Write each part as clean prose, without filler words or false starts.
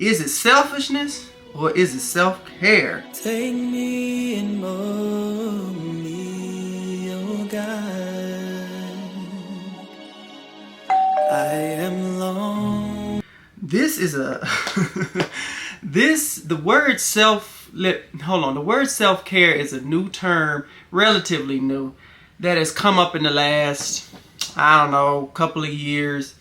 Is it selfishness or is it self-care? Take me and mold me, oh God. I am long. This is a the word the word self-care is a new term, relatively new, that has come up in the last, I don't know, couple of years.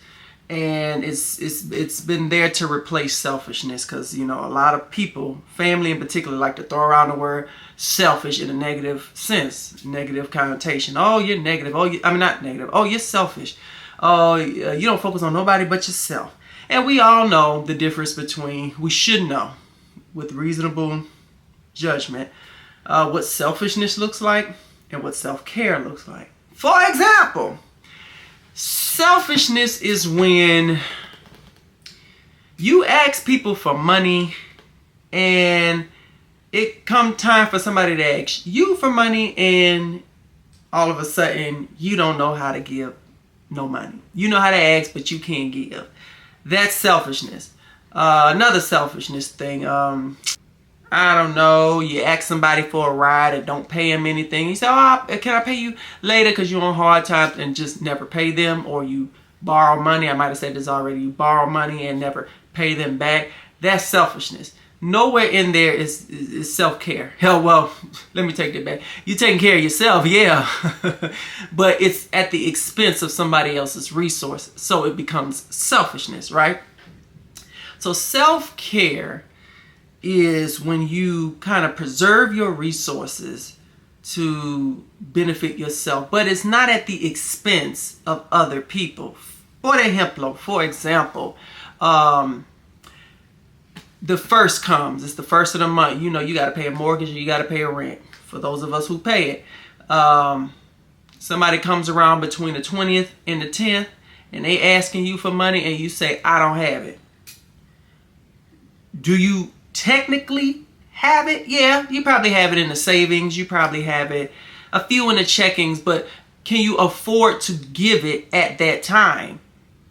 And it's been there to replace selfishness, because a lot of people, family in particular, like to throw around the word selfish in a negative sense, negative connotation. Oh, you're negative. Oh, I mean, not negative. Oh, you're selfish. Oh, you don't focus on nobody but yourself. And we all know the difference between, we should know with reasonable judgment, what selfishness looks like and what self-care looks like. For example, selfishness is when you ask people for money and it come time for somebody to ask you for money, and all of a sudden you don't know how to give no money. You know how to ask, but you can't give. That's selfishness. Another selfishness thing, I don't know, you ask somebody for a ride and don't pay them anything. You say, oh, can I pay you later because you're on hard times, and just never pay them. Or you borrow money. I might have said this already. You borrow money and never pay them back. That's selfishness. Nowhere in there is self-care. Hell, well, let me take that back. You're taking care of yourself, yeah. But it's at the expense of somebody else's resource. So it becomes selfishness, right? So self-care is when you kind of preserve your resources to benefit yourself, but it's not at the expense of other people. For example, the first comes, it's the first of the month. You got to pay a mortgage, you got to pay a rent. For those of us who pay it, somebody comes around between the 20th and the 10th, and they asking you for money, and you say, I don't have it. Do you technically have it? Yeah, you probably have it in the savings. You probably have it a few in the checkings, but can you afford to give it at that time?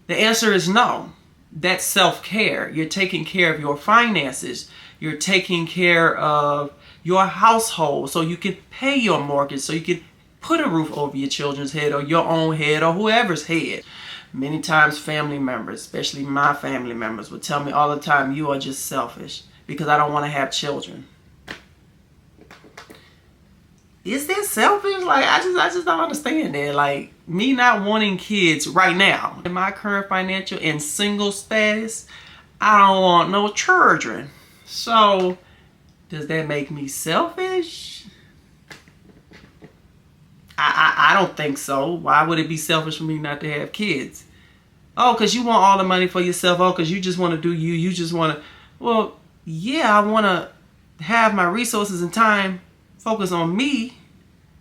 The answer is no. That's self-care. You're taking care of your finances. You're taking care of your household so you can pay your mortgage, so you can put a roof over your children's head or your own head or whoever's head. Many times family members, especially my family members, would tell me all the time, you are just selfish because I don't want to have children. Is that selfish? Like, I just don't understand that. Like, me not wanting kids right now, in my current financial and single status, I don't want no children. So, does that make me selfish? I don't think so. Why would it be selfish for me not to have kids? Oh, because you want all the money for yourself. Oh, because you just want to do you. You just want to... Well, yeah, I want to have my resources and time focus on me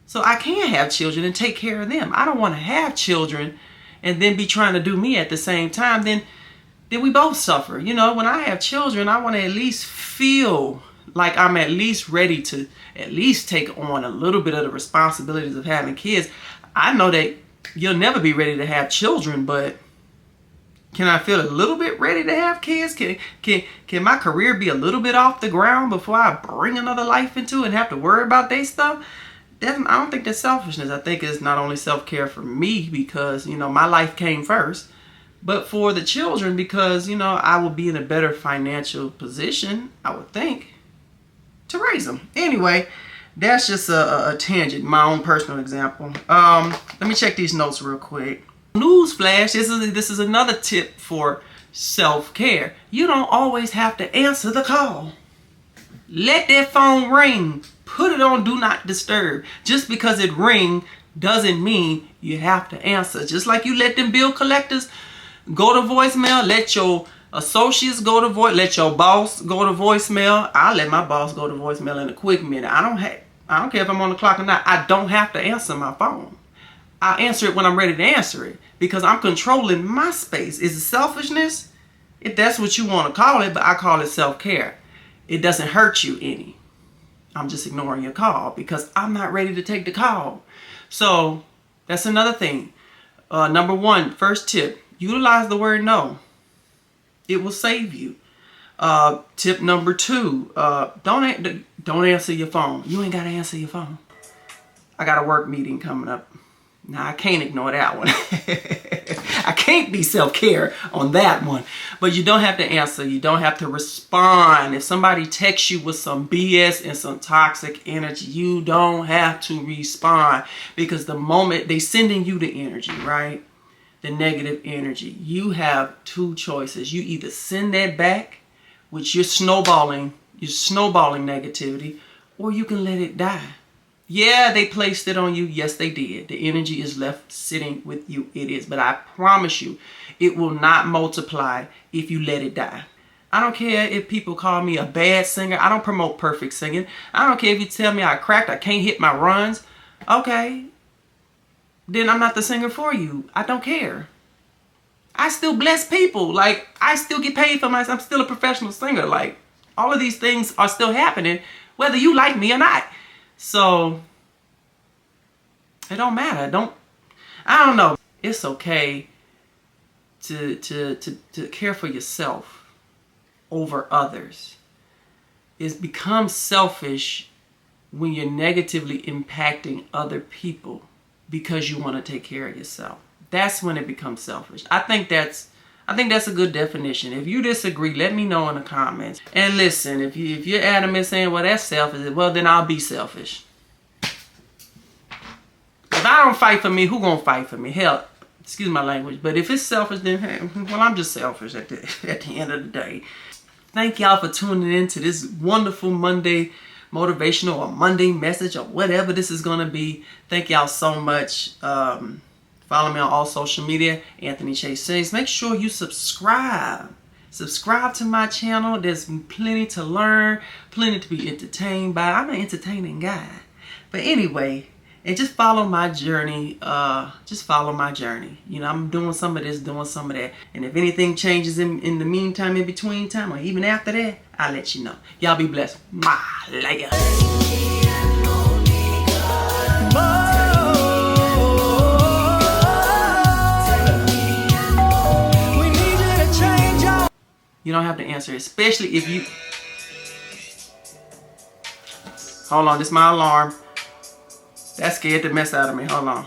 so I can have children and take care of them. I don't want to have children and then be trying to do me at the same time. Then we both suffer. When I have children, I want to at least feel like I'm at least ready to at least take on a little bit of the responsibilities of having kids. I know that you'll never be ready to have children, but can I feel a little bit ready to have kids? Can my career be a little bit off the ground before I bring another life into it and have to worry about their stuff? I don't think that's selfishness. I think it's not only self-care for me because, my life came first, but for the children because, I will be in a better financial position, I would think, to raise them. Anyway, that's just a tangent, my own personal example. Let me check these notes real quick. Newsflash, this is another tip for self-care. You don't always have to answer the call. Let that phone ring. Put it on do not disturb. Just because it ring doesn't mean you have to answer. Just like you let them bill collectors go to voicemail, let your associates go to let your boss go to voicemail. I'll let my boss go to voicemail in a quick minute. I don't care if I'm on the clock or not. I don't have to answer my phone. I answer it when I'm ready to answer it because I'm controlling my space. Is it selfishness? If that's what you want to call it, but I call it self-care. It doesn't hurt you any. I'm just ignoring your call because I'm not ready to take the call. So that's another thing. Number one, first tip, utilize the word no. It will save you. Tip number 2, don't answer your phone. You ain't got to answer your phone. I got a work meeting coming up. Now, I can't ignore that one. I can't be self-care on that one. But you don't have to answer. You don't have to respond. If somebody texts you with some BS and some toxic energy, you don't have to respond. Because the moment they sending you the energy, right? The negative energy, you have 2 choices. You either send that back, which you're snowballing negativity, or you can let it die. Yeah, they placed it on you. Yes, they did. The energy is left sitting with you. It is. But I promise you, it will not multiply if you let it die. I don't care if people call me a bad singer. I don't promote perfect singing. I don't care if you tell me I cracked, I can't hit my runs. Okay, then I'm not the singer for you. I don't care. I still bless people. Like, I still get paid for myself. I'm still a professional singer. Like, all of these things are still happening, whether you like me or not. So it don't matter. I don't know. It's okay to care for yourself over others. It's become selfish when you're negatively impacting other people because you want to take care of yourself. That's when it becomes selfish. I think that's a good definition. If you disagree, let me know in the comments. And listen, if you're adamant saying, well, that's selfish, well, then I'll be selfish. If I don't fight for me, who gonna fight for me? Hell, excuse my language, but if it's selfish, then hey, well, I'm just selfish at the end of the day. Thank y'all for tuning in to this wonderful Monday motivational or Monday message or whatever this is gonna be. Thank y'all so much. Follow me on all social media, Anthony Chase James. Make sure you subscribe. Subscribe to my channel. There's plenty to learn, plenty to be entertained by. I'm an entertaining guy. But anyway, and just follow my journey. Just follow my journey. You know, I'm doing some of this, doing some of that. And if anything changes in the meantime, in between time, or even after that, I'll let you know. Y'all be blessed. Later. You don't have to answer, especially if you... Hold on, this is my alarm. That scared the mess out of me. Hold on.